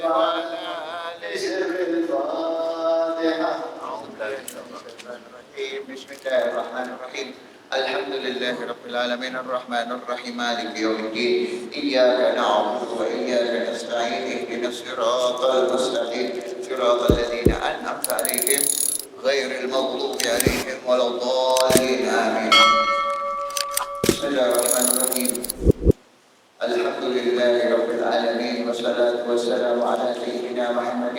وعلى آله بسر الفاتحة. أعوذ بالله من الشيطان الرجيم. بسم الله الرحمن الرحيم. الحمد لله رب العالمين الرحمن الرحيم مالك يوم الدين إياك نعبد وإياك نستعين اهدنا الصراط المستقيم صراط الذين أنعمت عليهم غير المغضوب عليهم ولا الضالين آمين. بسم الله الرحمن الرحيم. الحمد لله رب العالمين والصلاة والسلام على سيدنا محمد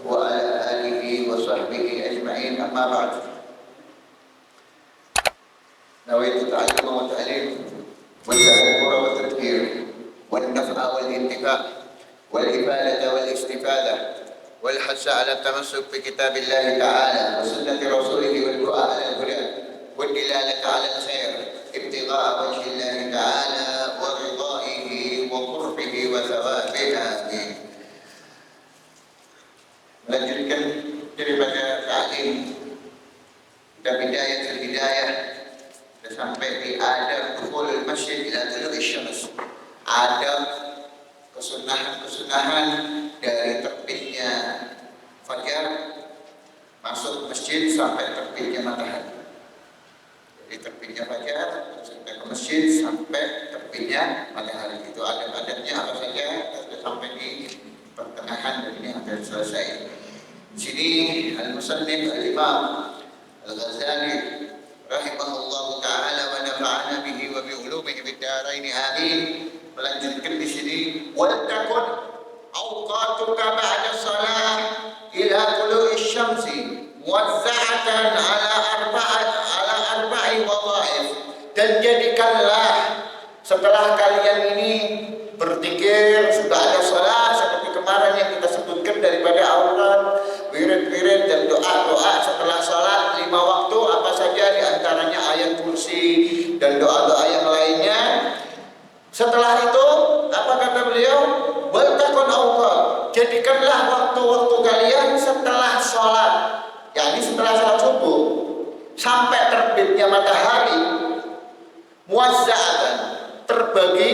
وعلى آله وصحبه أجمعين. أما بعد، نويت التعلم والتعليم والتذكر والتذكير والنفع والانتفاع والإفادة والاستفادة والحث على التمسك بكتاب الله تعالى وسنة رسوله والدعاء على الهدى والدلالة على الخير ابتغاء وجه الله تعالى ورضائه وقربه وثوابه. آمين. Melanjutkan daripada ta'lim dan bidayatul hidayah sampai di adab dukhulul masjid ila tulu'i syams. Adab kesunahan-kesunahan dari terbitnya fajar masuk masjid sampai terbitnya matahari. Jadi terbitnya fajar sampai ke masjid sampai terbitnya matahari. Itu adab-adabnya apa saja sampai di pertengahan dan ini hampir selesai. Di sini al-musannif al-imam al-Ghazali rahimahullah taala wa nafa'ana bihi wa bi ulumihi bid darain amin. Melanjutkan di sini wal takun awqatuka ba'da shalah ila tulu'i syamsi muwazza'atan ala arba'i wadha'if. Dan jadikanlah setelah kalian ini berzikir sudah ada salat seperti kemarin yang kita sebutkan daripada aurat, wirid-wirid dan doa-doa setelah salat 5 waktu apa saja di antaranya ayat kursi dan doa-doa yang lainnya. Setelah itu apa kata beliau? Wal takun awqat, jadikanlah waktu-waktu kalian setelah salat, yakni setelah salat subuh sampai terbitnya matahari, muwazza'atan, terbagi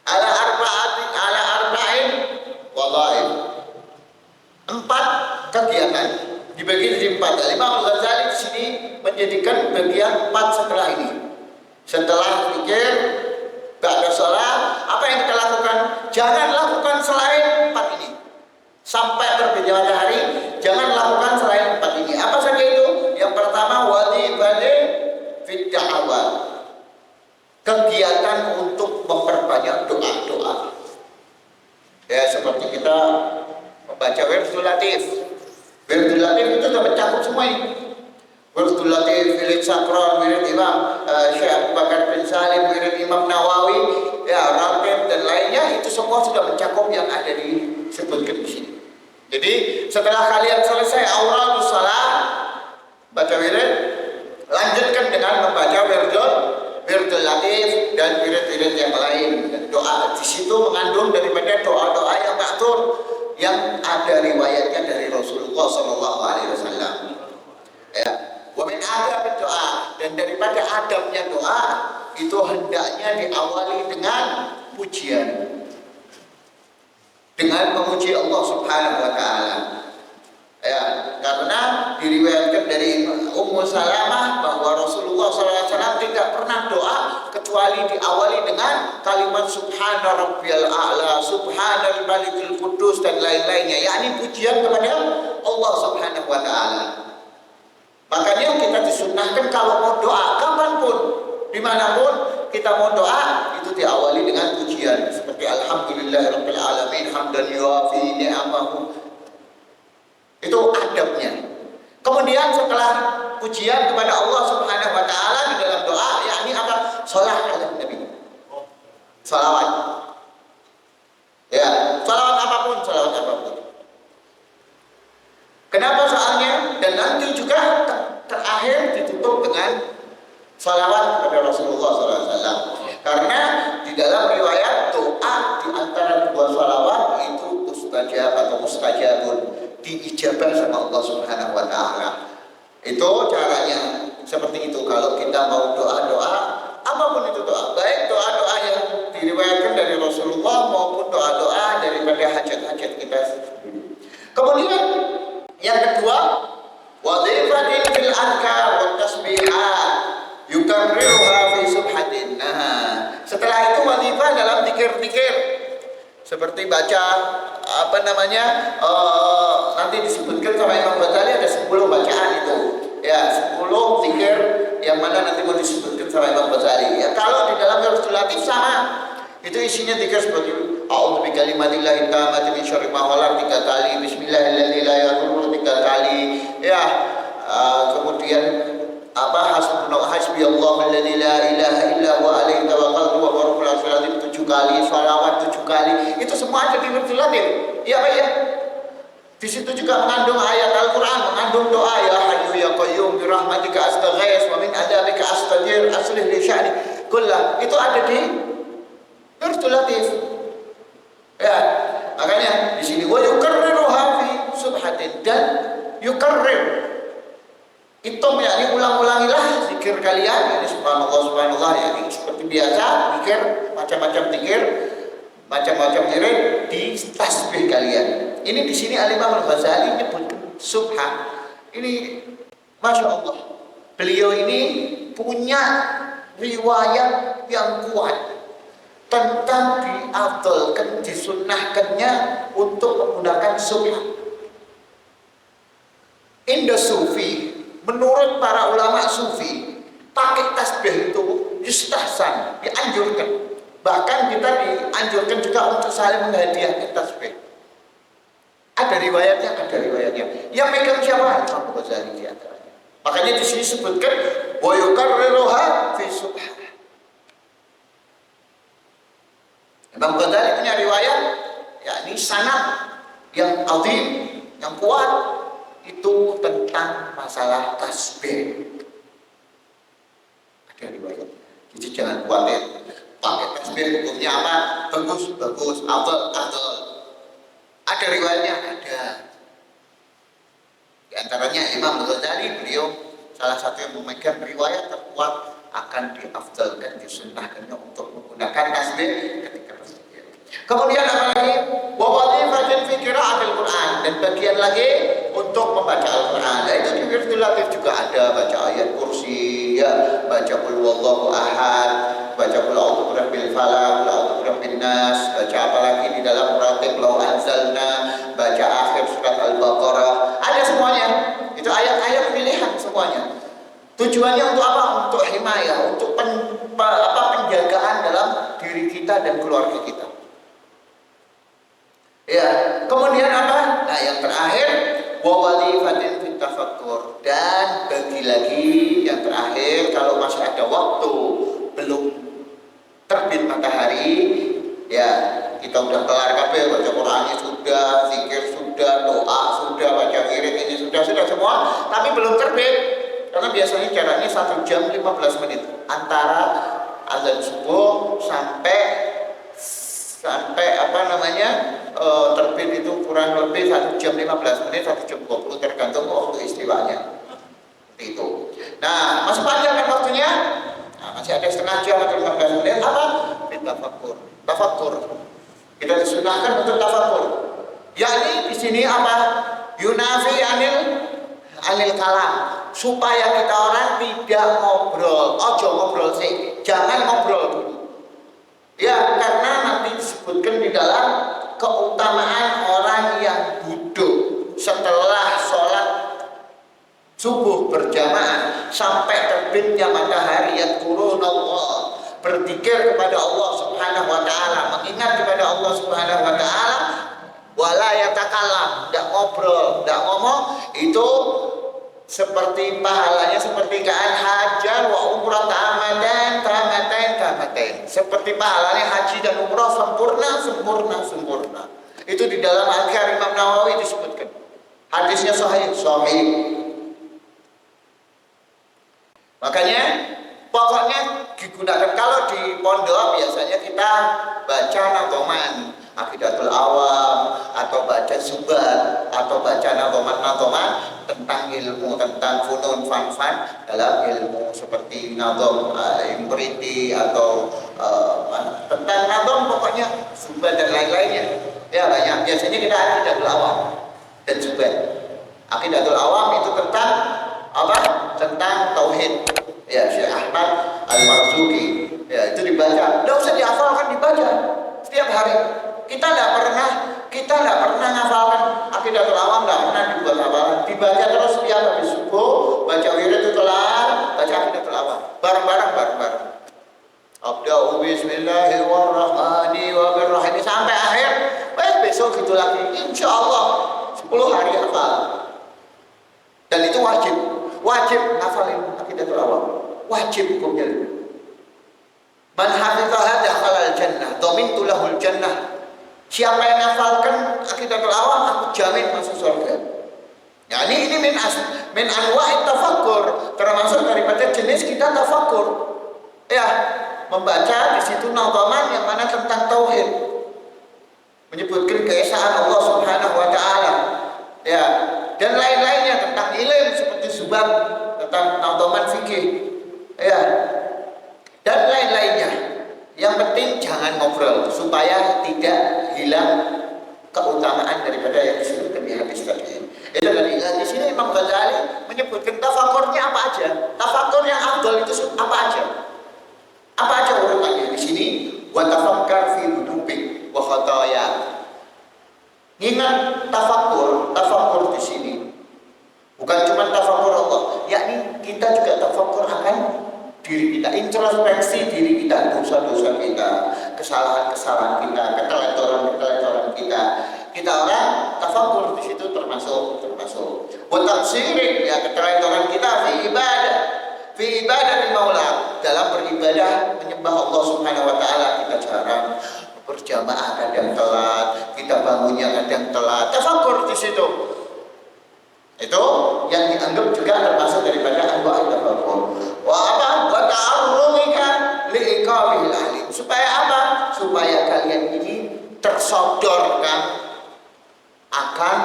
ala arba'in wadha'if, 4 kegiatan dibagi jadi 4. Imam Ghazali di sini menjadikan bagian 4 setelah ini. Setelah zikir, ba'da shalah, apa yang kita lakukan? Jangan lakukan selain 4 ini. Sampai terbitnya matahari, jangan lakukan selain 4 ini. Apa saja itu? Yang pertama wajibane fit da'awat, kegiatan untuk memperbanyak doa-doa. Ya, seperti kita membaca wirdul latif. Wirdul latif itu sudah mencakup semua ini. Wirdul latif, wirid sakral, wirid Imam Syekh Abu Bakar bin Salim, wirid Imam Nawawi, ya, ratib dan lainnya, itu semua sudah mencakup yang ada disebutkan di sini. Jadi setelah kalian selesai auratus shalah, baca wirid, lanjutkan dengan membaca wirdul latif dan wirid-wirid yang lain. Dan doa di situ mengandung daripada doa-doa yang ma'thur yang ada riwayatnya dari Rasulullah SAW. Ya, wa min adab doa, dan daripada adabnya doa itu hendaknya diawali dengan pujian, dengan memuji Allah Subhanahu wa taala. Ya, karena diriwayatkan dari Ummu Salamah bahwa Rasulullah SAW tidak pernah doa kecuali diawali dengan kalimat Subhana Rabbiyal A'la, Subhanal Malikul Quddus dan lain-lainnya, yakni pujian kepada Allah Subhanahu wa taala. Makanya kita disunnahkan kalau mau doa kapanpun, dimanapun kita mau doa itu diawali dengan pujian seperti Alhamdulillahirabbil alamin hamdan yuafi ni'amahu. Itu adabnya. Kemudian setelah pujian kepada Allah Subhanahu wa taala di dalam doa, yakni apa? Shalawat ala Nabi. Shalawat. Ya, shalawat apapun. Kenapa soalnya? Dan nanti juga terakhir ditutup dengan shalawat kepada Rasulullah SAW. Karena di dalam riwayat doa di antara 2 shalawat itu mustajab atau mustajabun, diijabah sama Allah Subhanahu wa taala. Itu caranya seperti itu. Kalau kita mau doa-doa, apapun itu doa, baik doa-doa yang diriwayatkan dari Rasulullah maupun doa-doa daripada hajat Kemudian yang kedua, wadhifatin fil adhkar wa tasbihat yukarriruha fi subhatin. Nah, setelah itu wadhifah dalam zikir-zikir seperti baca nanti disebutkan sama Imam Ghazali ada 10 bacaan itu. Ya, 10 zikir yang mana nanti mau disebutkan sama Imam Ghazali. Ya, kalau di dalam Hirsul Latif sama. Itu isinya zikir seperti a'udzu bikalimatillahi tammati min syarri ma khalaq 3 kali, bismillahirrahmanirrahim 3 kali. Ya, kemudian hasbiyallahu alladzi la ilaha illa huwa alaihi tawakkaltu wa huwa rabbul arsyil azim 7 kali, shalawat 7 kali. Itu semua ada di Hirsul Latif. Iya, Pak ya. Di situ juga mengandung ayat Al-Qur'an, mengandung doa ya hayyu ya qayyum bi rahmatika astaghits wa min adzabika astajir aslih li sya'ni kullah. Itu ada di Hirsul Latif. Ya, makanya di sini wa yukarriruha fi subhatin dan yukarrir. Itu yakni ulang-ulangilah zikir kalian. Ini subhanallah ya, ini seperti biasa zikir, macam-macam zikir, macam-macam zikir di tasbih kalian. Ini di sini Al-Imam Al-Ghazali menyebut subhan. Ini Masya Allah, beliau ini punya riwayat yang kuat tentang diafdalkan, disunnahkannya untuk menggunakan subhan. Indah sufi, menurut para ulama sufi, pakai tasbih itu yustahsan, dianjurkan. Bahkan kita dianjurkan juga untuk saling menghadiahkan tasbih. Ada riwayatnya. Yang megang siapa? Imam Ghazali di antaranya. Makanya di sini disebutkan wa yukarriruha fi subhan. Imam Ghazali punya riwayat, yakni sanad yang azim, yang kuat itu tentang masalah tasbih. Ada riwayat. Jadi jangan khawatir pakai tasbih hukumnya apa? Bagus, afdal. Ada riwayatnya, ada. Di antaranya Imam Ghazali, beliau salah satu yang memegang riwayat terkuat akan diafdalkan, disunnahkannya untuk menggunakan tasbih ketika berzikir. Kemudian apa lagi? Wa wadhifatin fi qira'atil Qur'an, dan bagian lagi untuk membaca Al-Qur'an. Nah, itu di Hirsul Latif juga ada, baca ayat kursi, ya, baca qul huwallahu ahad, baca qul a'udzu birabbil falaq, qul a'udzu birabbin nas, baca apa lagi di dalam ratib law anzalna, baca akhir surat Al-Baqarah. Ada semuanya. Itu ayat-ayat pilihan semuanya. Tujuannya untuk apa? Untuk himayah, untuk penjagaan dalam diri kita dan keluarga kita. Ya, kemudian apa? Nah, yang terakhir wa wadhifatin fit tafakkur, dan bagi lagi yang terakhir kalau masih ada waktu belum terbit matahari, ya kita udah kelar kabeh, baca Qur'annya sudah, zikir sudah, doa sudah, baca wirid ini sudah semua, tapi belum terbit. Karena biasanya jaraknya 1 jam 15 menit antara azan subuh sampai terbit itu kurang lebih 1 jam 15 menit, 1 jam 20 tergantung waktu istiwanya. Seperti itu. Nah, masih panjang kan waktunya? Nah, masih ada setengah jam atau 15 menit. Apa? Tafakkur. Kita disunahkan untuk tafakkur. Yakni di sini apa? Yunafi anil kalam, supaya kita orang tidak ngobrol. Ngobrol sih, jangan ngobrol dulu. Ya, karena nanti disebutkan di dalam keutamaan orang yang duduk setelah sholat subuh berjamaah sampai terbitnya matahari, yang turun Allah, berzikir kepada Allah Subhanahu wa taala, mengingat kepada Allah Subhanahu wa taala, wala yatakallam, tidak ngobrol, tidak ngomong, itu seperti pahalanya seperti kaan hajar wa umrah tamaten. Seperti pahalanya haji dan umrah sempurna. Itu di dalam Al-Karim Imam Nawawi disebutkan. Hadisnya sahih. Makanya pokoknya digunakan. Kalau di pondok biasanya kita baca nadoman Aqidatul Awam, atau baca Zubat, atau baca nadoman tentang ilmu, tentang funun fan dalam ilmu seperti nadom imriti, atau tentang nadom, pokoknya Zubat dan lain-lainnya. Ya banyak. Biasanya kita Aqidatul Awam. dan Zubair. Aqidatul Awam itu tentang apa? Tentang tauhid. Ya, Syekh Ahmad Al-Marzuki. Ya, itu dibaca. Enggak usah dihafalkan, dibaca setiap hari. Kita enggak pernah ngafalkan Aqidatul Awam, enggak pernah dibuat hafalan. Dibaca terus setiap habis subuh, baca wirid itu kelar, baca Aqidatul Awam. Bareng-bareng. Abda'u bismillahirrahmanirrahim sampai akhir. Besok gitu lagi. Insya Allah 10 hari hafal. Dan itu wajib ngafalin Aqidatul Awam. Wajib hukumnya. Man hafidhaha dakhala al-jannah, dhamintu lahul jannah. Siapa yang ngafalkan Aqidatul Awam, aku jamin masuk surga. Ya, ini min anwa'it tafakkur, termasuk daripada jenis kita tafakkur. Ya, membaca di situ nadhaman yang mana tentang tauhid, menyebutkan keesaan Allah Subhanahu wa taala. Ya, dan lain-lainnya tentang ilmu seperti Subab, tentang nadhaman fikih. Ya. Dan lain-lainnya. Yang penting jangan ngobrol supaya tidak hilang keutamaan daripada yang disebutkan di hadis tadi. Itu tadi di sini Imam Ghazali menyebutkan tafakurnya apa aja. Tafakur yang afdal itu apa aja? Apa aja urutannya di sini? Wa tafakkar fi dhunubik wa khataya. Ingat tafakur di sini bukan cuma tafakur Allah, yakni kita juga tafakur akan diri kita, introspeksi diri kita, dosa-dosa kita, kesalahan-kesalahan kita, keteledoran kita. Kita orang tafakur di situ termasuk. Wa tafsirin, ya, keteledoran kita fi ibadah di Maula, dalam beribadah menyembah Allah Subhanahu wa taala kita jarang berjamaah, kadang telat, kita bangunnya kadang telat. Tafakur di situ. Itu yang dianggap juga termasuk daripada anwa' tafakur. Wa ta'arrumika li'iqabil alim. Supaya apa? Supaya kalian ini tersodorkan akan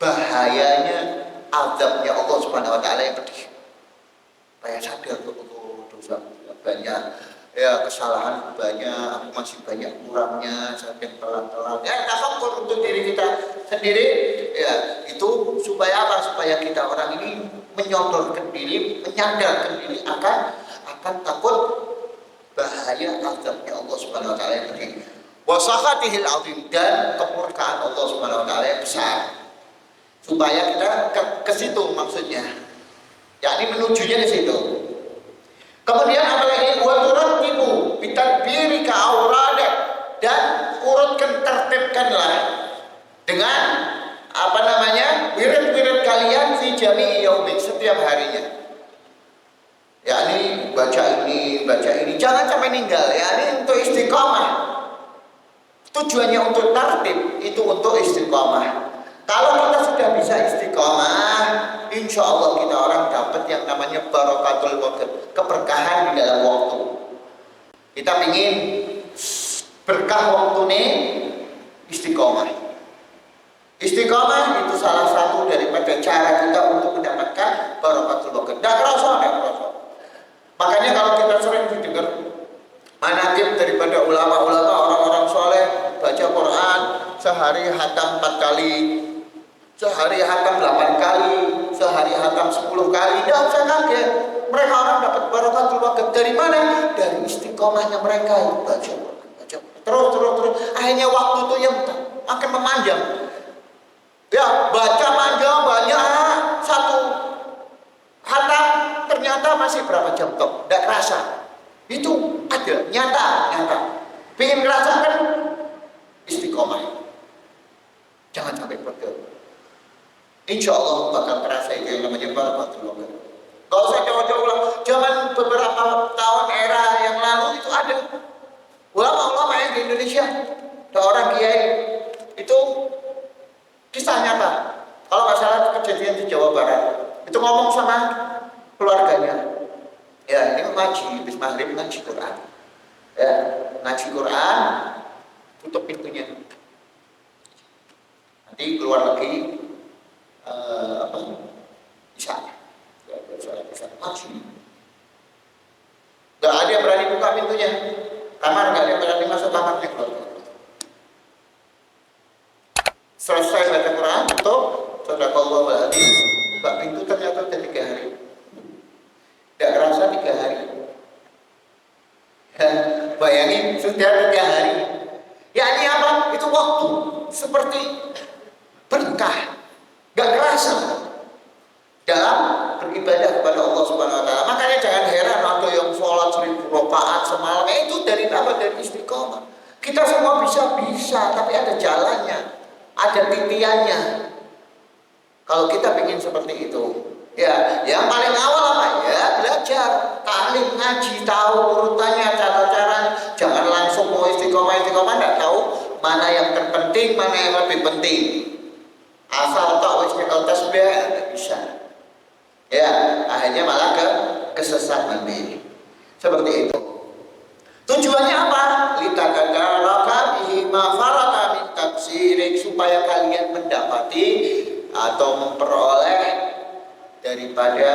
bahayanya azabnya Allah Subhanahu wa taala yang pedih. Supaya sadar dosa banyak, ya, kesalahan banyak, aku masih banyak kurangnya, sampai telat-telat. Ya, tafakur untuk diri kita sendiri. Ya, itu supaya apa? Supaya kita orang ini menyadarkan diri akan takut bahaya azabnya Allah Subhanahu wa taala yang pedih. Wa sakhatihil azim, dan kemurkaan Allah Subhanahu wa taala yang besar. Supaya kita ke situ maksudnya. Yakni menujunya ke situ. Kemudian apalagi wa turattibu bitadbirika auradak, dan urutkan, tertibkanlah dengan wirid-wirid kalian fi jami'i yaumik, setiap harinya. Yakni baca ini, jangan sampai ninggal. Yakni untuk istiqamah. Tujuannya untuk tertib, itu untuk istiqamah. Kalau kita sudah bisa istiqamah, insya Allah kita orang dapat yang namanya barakatul waqt, keberkahan di dalam waktu. Kita ingin berkah waktu ini istiqamah. Istiqamah itu salah satu daripada cara kita untuk mendapatkan barakatul waqt. Tidak kerasa. Makanya kalau kita sering didengar manaqib daripada ulama-ulama, orang-orang soleh, baca Quran sehari hatam 4 kali, sehari hatam 8 kali, sehari hatam 10 kali. Tidak usah kaget. Mereka orang dapat barakatul waqt dari mana? Dari istiqomahnya mereka. Baca terus. Akhirnya waktu itu yang akan memanjang. Ya, baca panjang banyak, satu hatam ternyata masih berapa jam toh? Tidak kerasa. Itu ada, nyata. Pengen merasakan istiqomah. Jangan sampai pergi. Insya Allah bakal terasa itu yang namanya barakatul waqt. Gak usah jauh-jauh lah. Zaman beberapa tahun era yang lalu itu ada ulama-ulama yang di Indonesia, ada orang kiai itu kisah nyata. Kalau nggak salah kejadian di Jawa Barat, itu ngomong sama keluarganya. Ya, ini ngaji, habis maghrib ngaji Quran. Ya, ngaji Quran, tutup pintunya. Nanti keluar lagi bisa ngaji. Gak ada yang berani buka pintunya. Kamar gak ada yang berani masuk kamarnya keluar. Selesai baca Quran, tutup, sadaqallahul adzim, buka pintu ternyata udah 3 hari. Tidak kerasa 3 hari. Bayangin sudah 3 hari. Ya ini apa? Itu waktu seperti berkah, gak kerasa dalam beribadah kepada Allah Subhanahu Wa Taala. Makanya jangan heran ada yang sholat 1000 rakaat semalam. Itu dari apa? Dari istiqomah. Kita semua bisa, tapi ada jalannya, ada titiannya. Kalau kita ingin seperti itu, ya, yang paling awal apa? Ya belajar, taklim, ngaji, tahu urutannya, cara-caranya. Jangan langsung mau istiqomah, nggak tahu mana yang terpenting, mana yang lebih penting. Asal tak istiqomah tasbih nggak bisa. Ya, akhirnya malah kesesatan ini. Seperti itu. Tujuannya apa? Litakadaraka bihi ma farata min tafsirik, supaya kalian mendapati atau memperoleh daripada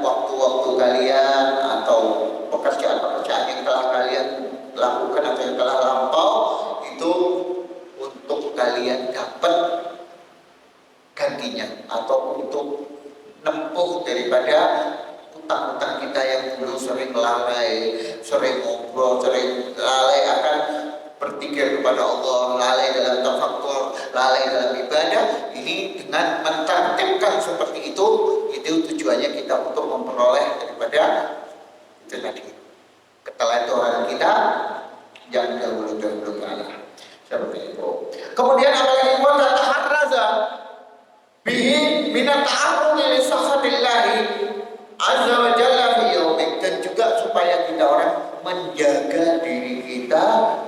waktu-waktu kalian atau pekerjaan-pekerjaan yang telah kalian lakukan atau yang telah lampau itu untuk kalian dapat gantinya atau untuk nempuh daripada utang-utang kita yang dulu sering lalai, sering ngobrol, sering lalai akan berpikir kepada Allah, lalai dalam tafakkur, lalai dalam ibadah. Ini dengan mentertibkan seperti itu tujuannya kita untuk memperoleh daripada itu tadi ketelatenan kita yang dahulu kalah. Seperti itu. Kemudian apalagi wa taharraza bihi min ta'arrudi li sakhatillahi azza wa jalla fi yaumik, dan juga supaya kita orang menjaga diri kita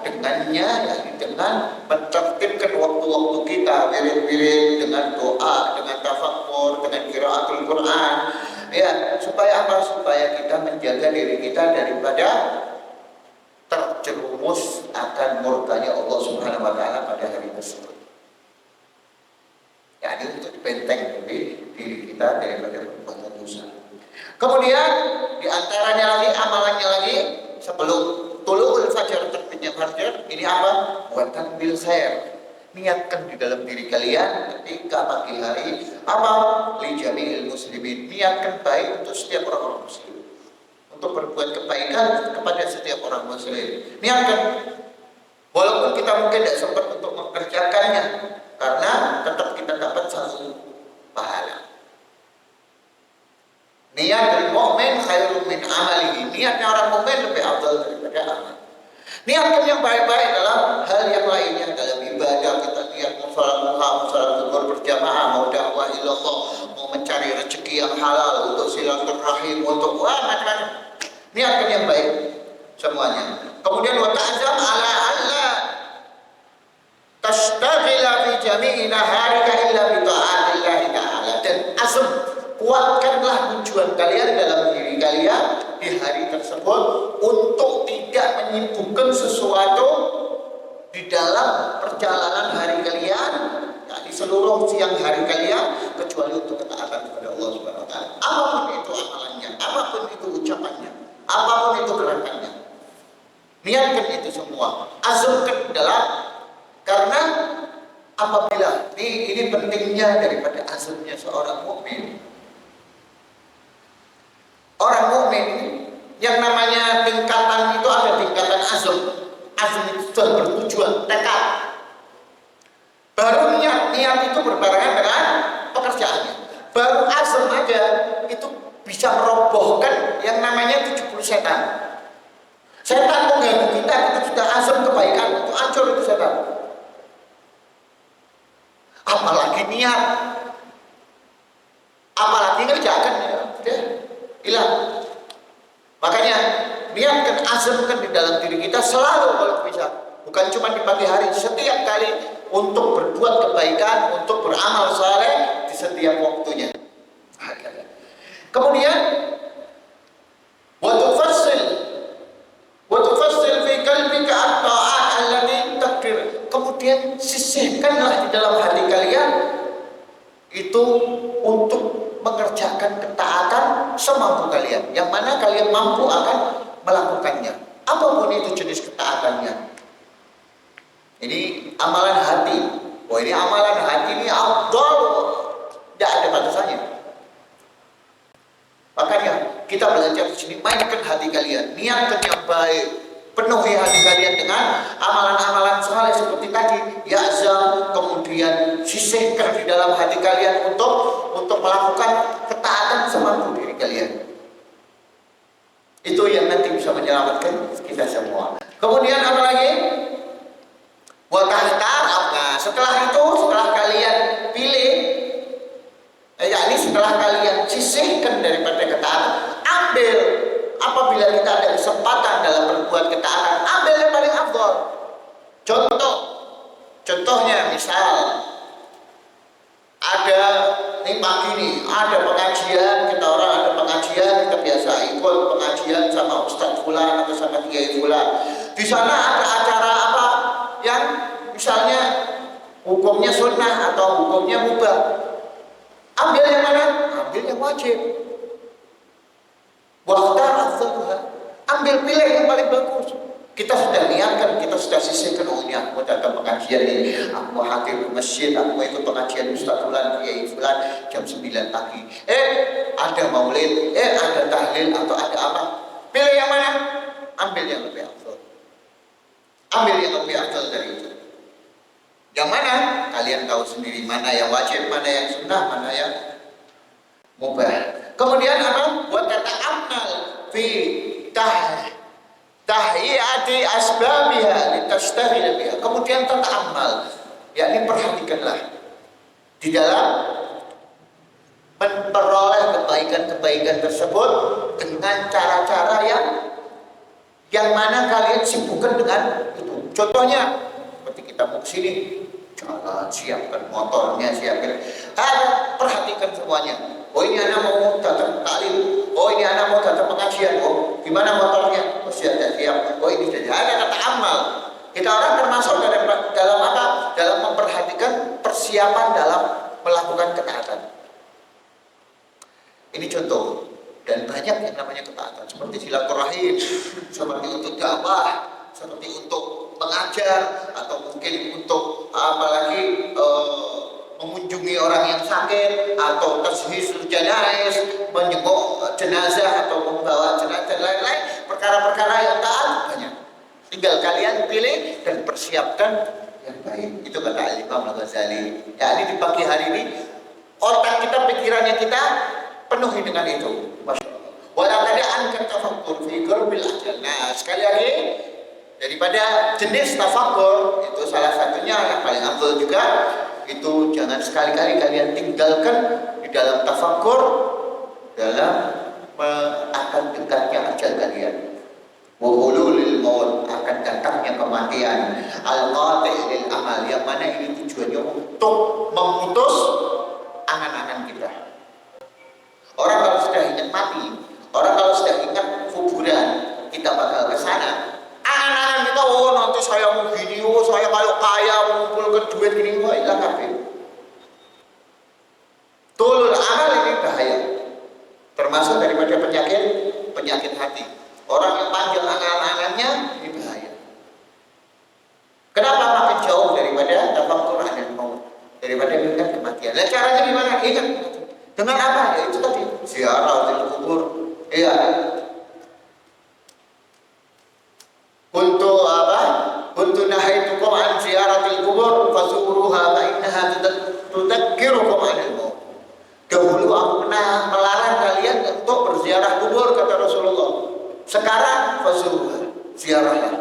dengannya, yakni dengan mentertibkan waktu-waktu kita, wirid-wirid, dengan doa, dengan tafakkur, dengan qiraatul Quran, ya, supaya apa? Supaya kita menjaga diri kita daripada terjerumus akan murkanya Allah Subhanahu wa taala pada hari tersebut. Ya, ini untuk dibenteng diri kita daripada perbuatan dosa. Kemudian diantaranya lagi, amalannya lagi sebelum tulu'ul fajar, terbitnya fajar, ini apa? Buatkan bil khair. Niatkan di dalam diri kalian ketika pagi hari apa? Li jami'il muslimin. Niatkan baik untuk setiap orang muslim, untuk berbuat kebaikan kepada setiap orang muslim. Niatkan, walaupun kita mungkin tidak sempat untuk mengerjakannya, karena tetap kita dapat satu pahala. Niat dari mukmin khairun min amalihi. Niatnya orang mukmin lebih afdal daripada amal. Niatkan yang baik-baik dalam hal yang lainnya, dalam ibadah kita niat mau salat duha, mau salat zuhur berjamaah, mau dakwah ilallah, mau mencari rezeki yang halal, untuk silaturahim, untuk macam-macam. Niatkan yang baik semuanya. Kemudian wa ta'zam ala alla tastaghila fi jami'i naharika illa bi ta'atillahi ta'ala, dan azam, kuatkanlah tujuan kalian dalam diri kalian di hari tersebut untuk tidak menyibukkan sesuatu di dalam perjalanan hari kalian, yakni seluruh siang hari kalian, kecuali untuk ketaatan kepada Allah Subhanahu wa taala. Apapun itu amalannya, apapun itu ucapannya, apapun itu gerakannya. Niatkan itu semua, azamkan dalam, karena apabila ini pentingnya daripada azamnya seorang mukmin. Orang mukmin yang namanya tingkatan itu ada tingkatan azam. Azam itu sudah bertujuan, tekad. Baru niat itu berbarengan dengan pekerjaannya. Baru azam aja itu bisa merobohkan yang namanya 70 setan. Setan mengganggu kita sudah azam kebaikan, itu hancur itu setan. Apalagi niat, apalagi ngerjakan, ya udah hilang. Makanya niatkan, azamkan di dalam diri kita selalu kalau bisa, bukan cuma di pagi hari, setiap kali untuk berbuat kebaikan, untuk beramal saleh di setiap waktunya. Kemudian wa tufassil fi qalbika at-ta'at allati takdir. Kemudian sisihkanlah di dalam hati kalian itu untuk mengerjakan ketaatan semampu kalian, yang mana kalian mampu akan melakukannya, apapun itu jenis ketaatannya. Ini amalan hati, Oh ini amalan hati ini afdal, tidak ada batasannya. Makanya kita belajar di sini, mainkan hati kalian, niatkan yang baik, penuhi hati kalian dengan amalan-amalan saleh seperti tadi, ya'zam, kemudian sisihkan di dalam hati kalian untuk melakukan ketaatan sama diri kalian. Itu yang nanti bisa menyelamatkan kita semua. Kemudian apa lagi? Wa tahtar. Nah, setelah itu, setelah kalian pilih, yakni setelah kalian sisihkan daripada ketaatan, ambil. Apabila kita ada kesempatan dalam berbuat ketaatan, ambil yang paling afdal. Contohnya misal ada nih pagi nih, ada pengajian, kita orang ada pengajian, kita biasa ikut pengajian sama Ustadz Fulan atau sama Kiai Fulan. Di sana ada acara apa yang misalnya hukumnya sunnah atau hukumnya mubah. Ambil yang mana? Ambil yang wajib. Ambil pilih yang paling bagus. Kita sudah niatkan, kita sudah sisihkan, oh ini aku datang pengajian ini, aku mau hadir ke masjid, aku mau ikut pengajian Ustaz Fulan, Kiai Fulan jam 9 pagi. Ada maulid, ada tahlil atau ada apa? Pilih yang mana? Ambil yang lebih afdal. Ambil yang lebih afdal dari itu. Yang mana? Kalian tahu sendiri mana yang wajib, mana yang sunnah, mana yang mubah. Kemudian apa? Wa tata'ammal fi tahiyati asbabiha litashtaghil biha. Kemudian tata'ammal, yakni perhatikanlah di dalam memperoleh kebaikan-kebaikan tersebut dengan cara-cara yang mana kalian sibukkan dengan itu. Contohnya seperti kita mau kesini, jalan, siapkan motornya, siapkan. Perhatikan semuanya. Oh ini anak mau datang taklim. Oh ini anak mau datang pengajian. Oh gimana motornya? Oh sudah siap. Oh ini sudah ada kata amal. Kita orang termasuk dalam apa? Dalam memperhatikan persiapan dalam melakukan ketaatan. Ini contoh. Dan banyak yang namanya ketaatan. Seperti silaturahim, seperti untuk dakwah, seperti untuk mengajar, atau mungkin untuk apalagi mengunjungi orang yang sakit, atau tashyisul janais, menjenguk jenazah atau membawa jenazah dan lain-lain. Perkara-perkara yang taat banyak. Tinggal kalian pilih dan persiapkan yang baik. Itu kata Imam Al-Ghazali. Ya, ini di pagi hari ini otak kita, pikirannya kita penuhi dengan itu. Masya Allah. Walakadaan tafakkur fi qurbil ajal. Nah, sekali lagi daripada jenis tafakkur itu salah satunya yang paling afdal juga. Itu jangan sekali-kali kalian tinggalkan di dalam tafakkur dalam akan dekatnya ajal kalian. Wa hululil maut, akan datangnya kematian. Al-qati' lil amal, yang mana ini tujuannya untuk memutus angan-angan kita. Orang kalau sudah ingat mati, orang kalau sudah ingat kuburan, kita bakal ke sana. Angan-angan kita, oh nanti saya mau gini, oh saya kalau kaya mengumpulkan duit gini, wah ilah kabeh. Tulul amal ini bahaya. Termasuk daripada penyakit hati. Orang yang panjang angan-angannya ini bahaya. Kenapa makin jauh daripada tafakkur anil maut, daripada mengingat kematian? Nah, caranya gimana? Ingat dengan apa? Ya itu tadi, ziarah di kubur. Iya. Kuntu nahaitukum an ziyaratil kubur fazuruha fa innaha tudzakirukum anil maut. Dahulu aku pernah melarang kalian untuk berziarah kubur, kata Rasulullah. Sekarang fazuruha, ziarahlah.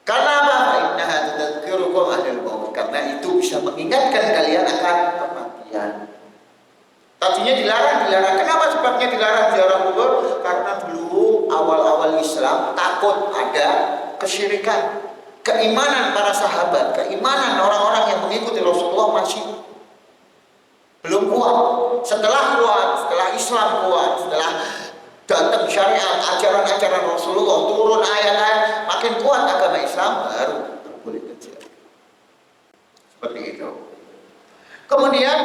Karena apa? Fa innaha tudzakirukum anil maut. Karena itu bisa mengingatkan kalian akan kematian. Tadinya dilarang. Kenapa sebabnya dilarang ziarah kubur? Karena dulu awal-awal Islam takut ada kesyirikan. Keimanan para sahabat, keimanan orang-orang yang mengikuti Rasulullah masih belum kuat. Setelah Islam kuat, setelah datang syariat, ajaran-ajaran Rasulullah, turun ayat-ayat, makin kuat agama Islam, baru boleh kecil. Seperti itu. Kemudian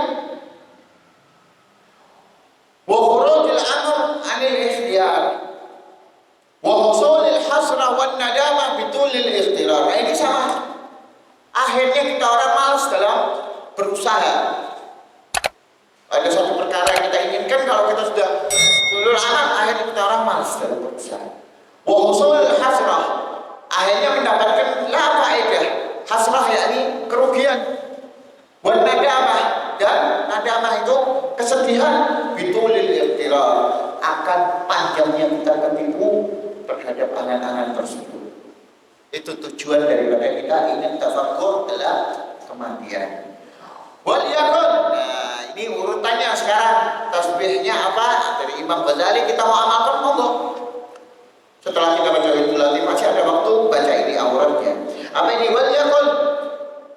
wa khurujul amr 'anil ikhtiyar wa husulil hasrah wan nadamah bitulil ikhtirar. Ini sama. Akhirnya kita orang malas dalam Ada satu perkara yang kita inginkan, kalau kita sudah ulul amal, akhirnya kita orang malas dalam berusaha. Wa husul hasrah, akhirnya mendapatkan la faedah. Hasrah yakni kerugian. Wa nadamah, dan nadamah itu kesedihan. Bitulil iqtirar, akan panjangnya kita ketipu terhadap angan-angan tersebut. Itu tujuan daripada kita ingin tafakkur adalah kematian. Wal yakun. Nah, ini urutannya sekarang. Tasbihnya apa? Dari Imam Ghazali kita mau amalkan monggo. Setelah kita baca itu lagi masih ada waktu baca ini auratnya. Apa ini? Wal yakun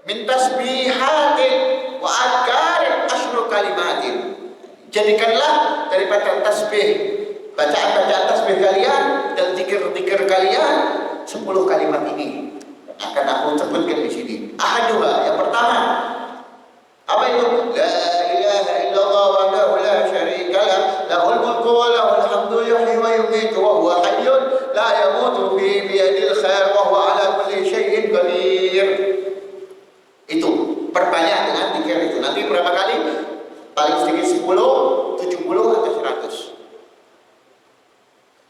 min tasbihatin wa adkarin asyru kalimatin. Jadikanlah daripada tasbih, bacaan-bacaan tasbih kalian dan zikir-zikir kalian 10 kalimat ini akan aku sebutkan di sini. Ahaduha, yang pertama, apa itu? La ilaha illallah wahdahu la syarika lah, lahul mulku wa lahul hamdu yuhyi wa yumiitu wa huwa hayyun la yamutu fi biyadil khair wa huwa ala kulli syai'in qadir. Itu perbanyak dengan zikir itu. Nanti berapa kali? Paling sedikit 10, 70 atau 100.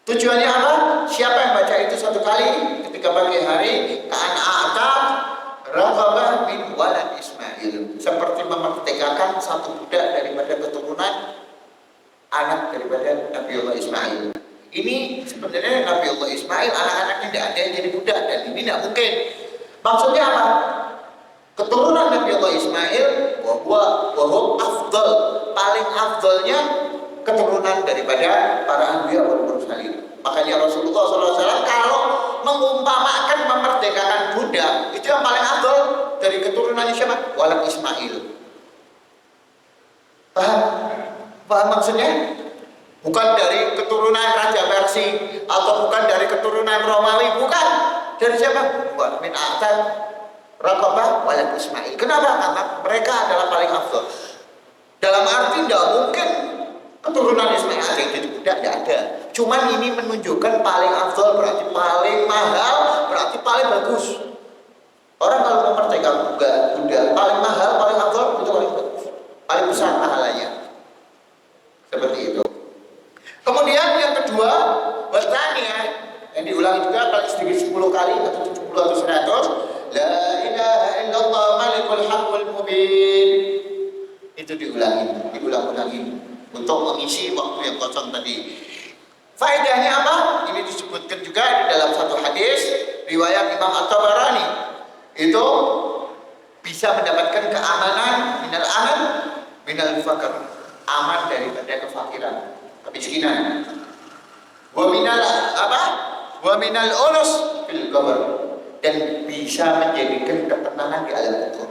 Tujuannya apa? Siapa yang baca itu satu kali ketika pagi hari, ka'an a'tab raghabah min walad Ismail, seperti memerdekakan satu budak daripada keturunan anak daripada Nabiullah Ismail. Ini sebenarnya Nabiullah Ismail anak-anaknya tidak ada yang jadi budak, dan ini tidak mungkin. Maksudnya apa? Keturunan Nabiullah Ismail wahum afdal, paling afdalnya keturunan daripada para anbiya wal mursalin. Makanya Rasulullah SAW kalau mengumpamakan memerdekakan budak, itu yang paling afdal dari keturunannya siapa? Walad Ismail. Paham? Paham maksudnya? Bukan dari keturunan Raja Persia atau bukan dari keturunan Romawi, bukan. Dari siapa? Bukan min atal Raqabah walad Ismail. Kenapa? Karena mereka adalah paling afdal. Dalam arti tidak mungkin keturunan Ismail ada yang jadi budak, tidak ada. Cuman ini menunjukkan paling afdal, berarti paling mahal, berarti paling bagus. Orang kalau memerdekakan budak paling mahal, paling afdal, itu paling bagus, paling besar pahalanya. Seperti itu. Kemudian yang kedua, bertanya yang diulangi juga paling sedikit 10 kali atau 70 atau 100. La ilaha illallah malikul haqqul mubin. Itu diulang-ulangi untuk mengisi waktu yang kosong tadi. Faedahnya apa? Ini disebutkan juga di dalam satu hadis riwayat Imam At-Tabarani. Itu bisa mendapatkan keamanan minal aman minal faqr, aman daripada kefakiran, kemiskinan. Wa minal apa? Wa minal ulus fil qabr, dan bisa menjadikan ketenangan di alam kubur.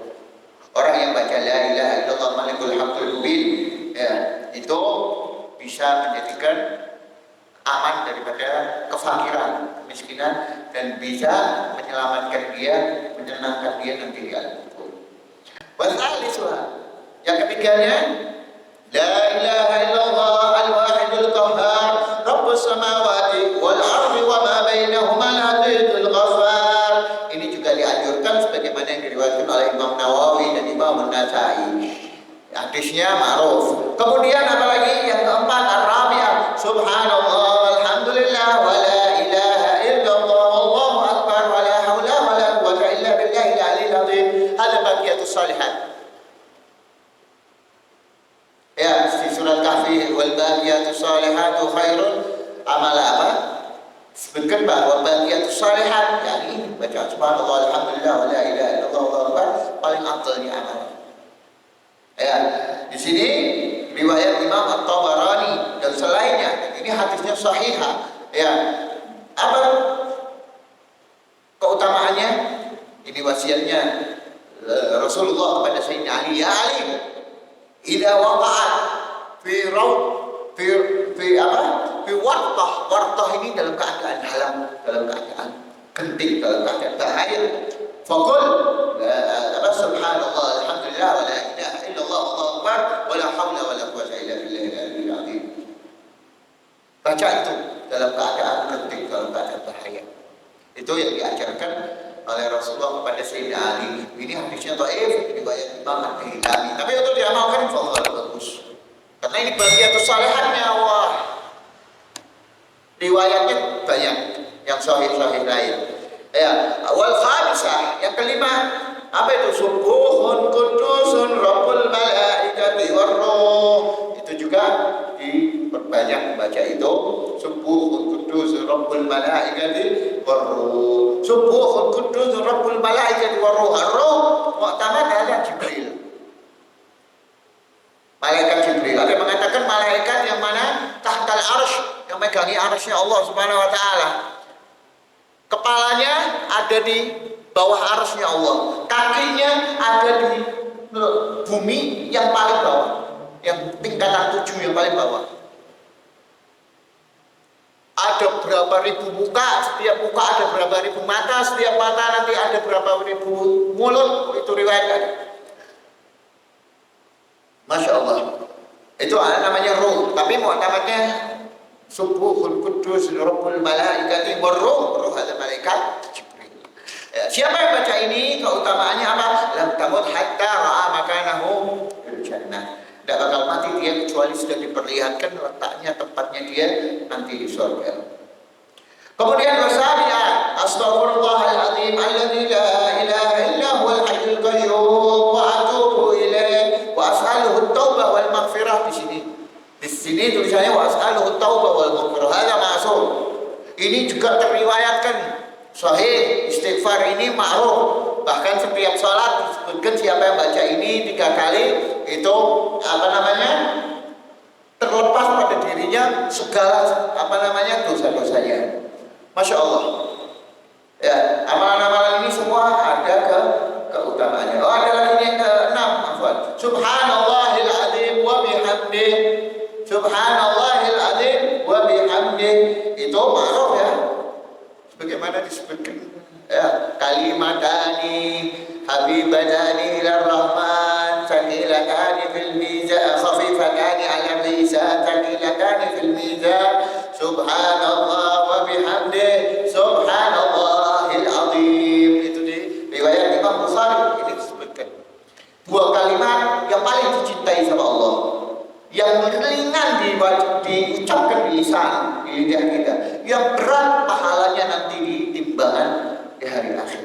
Orang yang baca la ilaha illallah malikul haqqul mubin, ya, itu bisa menjadikan aman daripada kefakiran, kemiskinan, dan bisa menyelamatkan dia, menyenangkan dia nanti di alam kubur. Wasalisuha, yang ketiganya, la ilaha illallah al-wahidul qahhar rabbus samawati wal ardi wa ma bainahuma al-azizul ghaffar. Ini juga dianjurkan sebagaimana yang diriwayatkan oleh Imam Nawawi dan Imam An-Nasa'i. Hadisnya ma'ruf. Kemudian apalagi yang keempat, ar-rabi'ah, subhanallah walhamdulillah wa la ilaha illallah wallahu akbar wa la haula wa la quwwata illa billahil aliyyil azim. Hada baqiyatus shalihat. Ya, di surat Kahfi, wal baqiyatus shalihatu khairun amal apa? Sebutkan bahwa baqiyatus shalihat, yakni baca subhanallah alhamdulillah wa la ilaha illallah wallahu akbar, paling afdalnya amal. Ya, di sini riwayat Imam At-Tabarani dan selainnya, ini hadisnya sahihah. Ya, apa keutamaannya? Ini wasiatnya Rasulullah kepada Sayyidina Ali. Ya Ali, idza waqa'at fi wartah ini dalam keadaan halam, dalam keadaan genting, dalam keadaan bahaya. Faqul subhanallah alhamdulillah wa la ilaha illallah wallahu akbar wa la haula wa la quwwata illa billahil aliyyil azim. Baca itu dalam keadaan genting, dalam keadaan bahaya. Itu yang diajarkan oleh Rasulullah kepada Sayyidina Ali. Ini hadisnya dhaif, riwayat Imam Al-Baihaqi. Tapi untuk diamalkan insyaallah bagus. kesalehannya. Wah, riwayatnya banyak yang sahih-sahih lain. Ya, wal khamisah, yang kelima, apa itu? Subuhun kudusun rabbul malaikati warruh. Itu juga diperbanyak baca itu. Subuhun kudusun rabbul malaikati warruh. Subuhun kudusun rabbul malaikati warruh. Ar-ruh mu'tamad ala Jibril. Malaikat Jibril. Ada yang mengatakan malaikat yang mana tahtal arsy, yang megangi arsy Allah Subhanahu wa taala. Kepalanya ada di bawah arsy Allah. Kakinya ada di bumi yang paling bawah. Yang tingkatan 7 yang paling bawah. Ada berapa ribu muka, setiap muka ada berapa ribu mata, setiap mata nanti ada berapa ribu mulut. Itu riwayat ada. Masya Allah. Itu namanya ruh. Tapi mu'tamadnya Subuhul Kudus Rabbul Malaikati warruh. Ruh ada malaikat Jibril. Ya, siapa yang baca ini keutamaannya apa? Lam tamut hatta ra'a makanahu fil jannah. Tidak bakal mati dia kecuali sudah diperlihatkan letaknya, tempatnya dia nanti di surga. Kemudian wasabi'ah, astaghfirullahaladzim alladzi la ilaha illa huwal hayyul qayyum wa atubu ilaih wa as'aluhu at-taubah wal maghfirah. Di sini tulisannya wa as'aluhu at-taubah wal maghfirah. Hadza ma'sum. Ini juga teriwayatkan sahih. Istighfar ini ma'ruf. Bahkan setiap salat disebutkan siapa yang baca ini 3 kali itu terlepas pada dirinya segala dosa-dosanya. Masya Allah. Ya, amalan-amalan ini semua ada keutamaannya. Oh, ada lagi yang ke-6, afwan. Subhanallahil azim wa bihamdih. Subhanallahil azim wa bihamdih. Itu ma'ruf ya. Sebagaimana disebutkan ya, kalimatani habibatani ilar rahman thaqilatani fil mizan khafifatani 'ala lisan thaqilatani fil mizan subhanallah wa bihamdih subhanallahil azim. Itu di riwayat Imam Bukhari ini disebutkan. 2 kalimat yang paling dicintai sama Allah, yang ringan diucapkan di lisan, di lidah kita, yang berat pahalanya nanti di timbangan di hari akhir.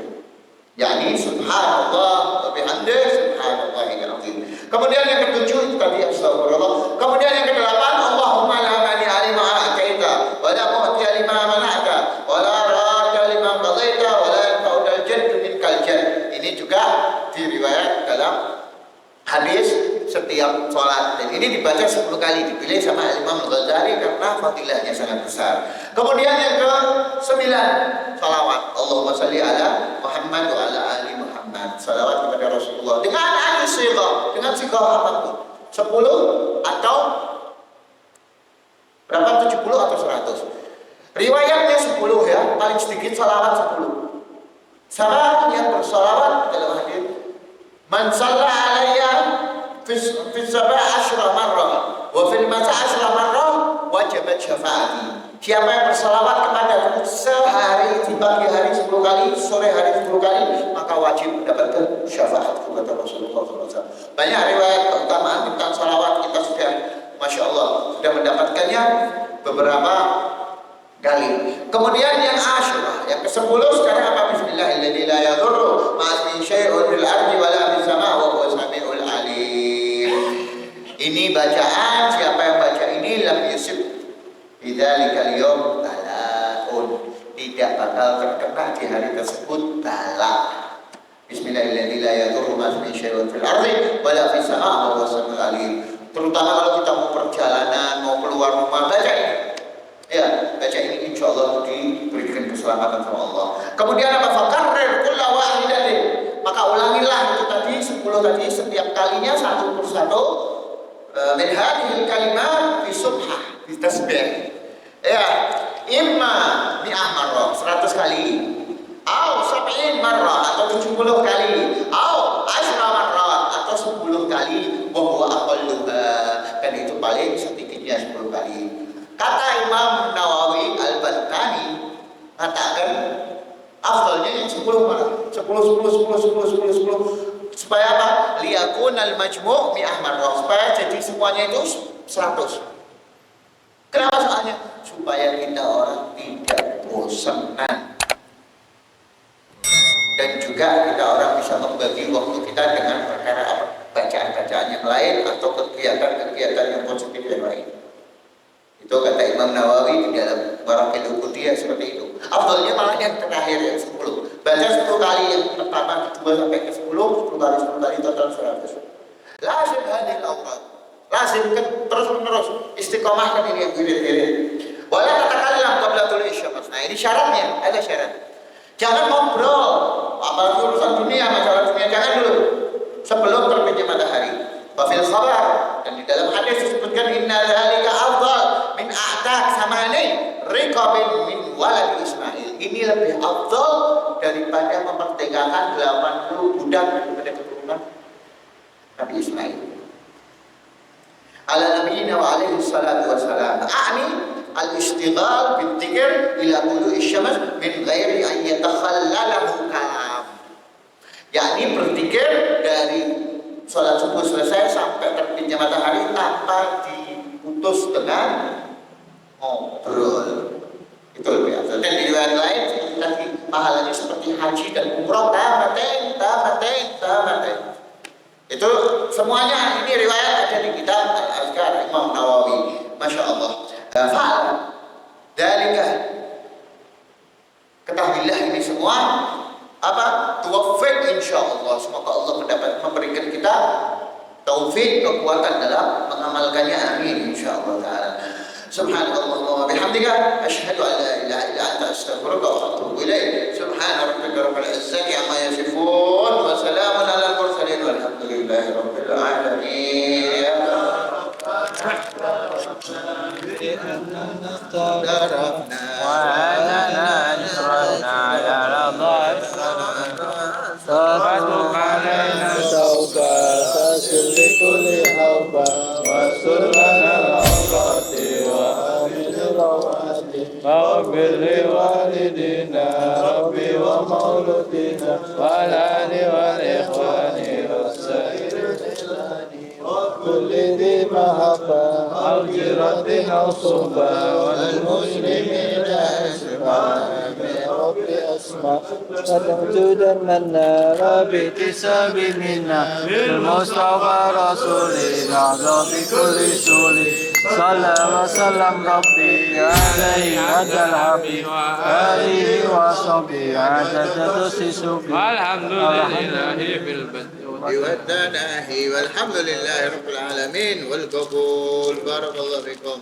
yakni subhanallah wa bihamdih subhanallahil azim. Kemudian yang ke-7 tadi astagfirullah. Kemudian yang ke-8 Allahumma la mani'a lima a'taita wa la mu'tiya lima mana'ta wa la radda lima qadaita wa la yanfa'u dzal jaddu minkal jadd. Ini juga diriwayat dalam hadis setiap sholat, dan ini dibaca 10 kali, dipilih sama Imam Ghazali karena fadilahnya sangat besar. Kemudian yang ke-9 salawat, Allahumma salli ala Muhammad wa ala ali Muhammad, salawat kepada Rasulullah dengan ayat sighah, dengan sighah apapun, 10 atau berapa, 70 atau 100. Riwayatnya 10 ya, paling sedikit salawat 10. Sama yang bersalawat dalam hadis, man shalla alayya fi sabah asyra marrah wa fil masa asyra marrah wajibat syafaati. Siapa yang bersalawat kepadaku sehari, di pagi hari 10 kali, sore hari 10 kali, maka wajib mendapatkan syafaatku, kata Rasulullah SAW. Banyak riwayat keutamaan tentang salawat, kita sudah Masya Allah sudah mendapatkannya beberapa kali. Kemudian yang Asyura, yang ke-10 sekarang apa? Bismillahirrahmanirrahim. La yadurru ma'asmi syai'un fil ardi wa la fis sama' wa huwa samiul alim. Ini bacaan, siapa yang baca ini lam yusib bidzalikal yaum balaun, tidak bakal terkena di hari tersebut bala. Bismillahirrahmanirrahim. La yadurru ma'asmi syai'un fil ardi wa la fis sama' wa huwa samiul alim. Terutama kalau kita mau perjalanan, mau keluar rumah, baca ini. Ya, baca ini insya Allah diberikan keselamatan sama Allah. Kemudian apa? Fakarrir kulla wahidatin, maka ulangilah itu tadi 10 tadi setiap kalinya satu persatu. Min hadhil kalimat fi subhah, fi tasbih. Ya, imma mi'ah marrah, 100 kali. Au sab'in marrah, atau 70 kali. Au asyra marrah, atau 10 kali. Wa huwa aqalluha, dan itu paling sedikitnya 10 kali. Kata Imam Nawawi Al-Bantani katakan afdalnya yang 10 malah 10 supaya apa? Liyakun al-majmu' mi'ah marrah, supaya jadi semuanya itu 100. Kenapa soalnya? Supaya kita orang tidak bosanan. Dan juga kita orang bisa membagi waktu kita dengan perkara apa? Bacaan-bacaan yang lain atau kegiatan-kegiatan yang positif yang lain. Itu kata Imam Nawawi di dalam Maraqil Qudiyah seperti itu. Afdalnya malah yang terakhir yang 10. Baca 10 kali yang pertama, kedua sampai ke 10, 10 kali total 100. Lazim hadil awrad. Lazim terus menerus istiqomahkan ini yang wirid-wirid. Wala tatakallam qabla tulu'i syams. Nah, ini syaratnya, ada syarat. Jangan ngobrol apalagi urusan dunia, masalah dunia jangan dulu sebelum terbitnya matahari. Wafil khabar, dan di dalam hadis disebutkan inna dzalika afdal min a'taq samani riqabin min walad Ismail. Ini lebih afdal daripada memerdekakan 80 budak daripada keturunan Nabi Ismail. Ala nabiyina wa alaihi salatu wassalam. A'ni al-ishtighal bil-dzikr ila tulu'i syams min ghairi an yatakhallalahu kalam. Yakni berzikir dari sholat subuh selesai sampai terbitnya matahari tanpa diputus dengan ngobrol. Itu lebih afdal. Dan di riwayat lain tadi pahalanya seperti haji dan umroh tamaten. Itu semuanya ini riwayat ada di kitab Al-Azkar Imam Nawawi. Masya Allah. Fa'al dalika, ketahuilah ini semua apa? Tuwaffiq insyaallah. Semoga Allah memberikan kita taufik, kekuatan dalam mengamalkannya. Amin insyaallah taala. Subhanallah wa bihamdika asyhadu an la ilaha illa anta astaghfiruka wa atubu ilaik. Subhana rabbika rabbil izzati amma yasifun wa salamun alal mursalin walhamdulillahi rabbil alamin. وأننا أشرفنا على رضاك صفتك علينا توبة تسر لكل حوبة واستر لنا الأوقات وآمن الروعات واغفر لوالدينا ربي ومولودينا والآل والإخوان والسائر وكل ذي محبة أو جرة أو صحبة والمسلمين أجمعين رب أسمع وتمجدن النار باكتساب منا بالمصطفى رسولنا أعظم بكل سول صلى وسلم ربي عليه عدى الحبيب آله وصحبه عدد تسسك والحمد لله بالبدء والثناء والحمد لله رب العالمين والقبول. بارك الله فيكم.